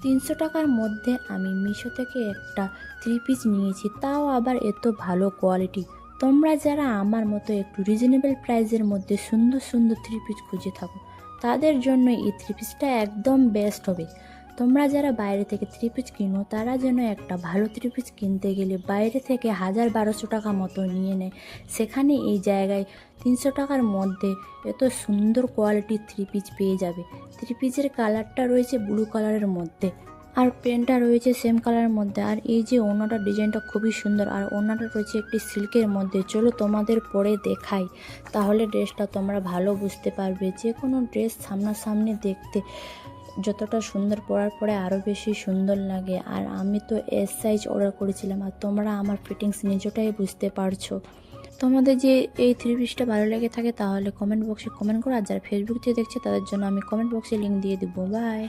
300 টাকার মধ্যে আমি মিশো থেকে একটা 3 পিস নিয়েছি, তাও আবার এত ভালো কোয়ালিটি। তোমরা যারা আমার মতো একটু রিজনেবল প্রাইসের মধ্যে সুন্দর সুন্দর 3 পিস খুঁজে থাকো, তাদের জন্য এই 3 পিসটা একদম বেস্ট হবে। তোমরা যারা বাইরে থেকে 3 পিস কিনো, তারা যেন একটা ভালো 3 পিস কিনতে গেলে বাইরে থেকে 1000-1200 টাকা মতো নিয়ে নেয়, সেখানে এই জায়গায় 300 টাকার মধ্যে এত সুন্দর কোয়ালিটির 3 পিস পেয়ে যাবে। 3 পিসের কালারটা রয়েছে ব্লু কালারের মধ্যে, আর পেনটা রয়েছে সেম কালারের মধ্যে। আর এই যে ওড়নাটার ডিজাইনটা খুবই সুন্দর, আর ওড়নাটা রয়েছে একটি সিল্কের মধ্যে। চলো তোমাদের পরে দেখাই, তাহলে ড্রেসটা তোমরা ভালো বুঝতে পারবে। যে কোনো ড্রেস সামনাসামনি দেখতে যতটা সুন্দর, পরার পরে আরও বেশি সুন্দর লাগে। আর আমি তো এস সাইজ অর্ডার করেছিলাম, আর তোমরা আমার ফিটিংস নিজেটাই বুঝতে পারছো। তোমাদের যে এই 3 পিসটা ভালো লেগে থাকে তাহলে কমেন্ট বক্সে কমেন্ট করো, আর যারা ফেসবুক থেকে দেখছে তাদের জন্য আমি কমেন্ট বক্সে লিঙ্ক দিয়ে দেবো। বাই।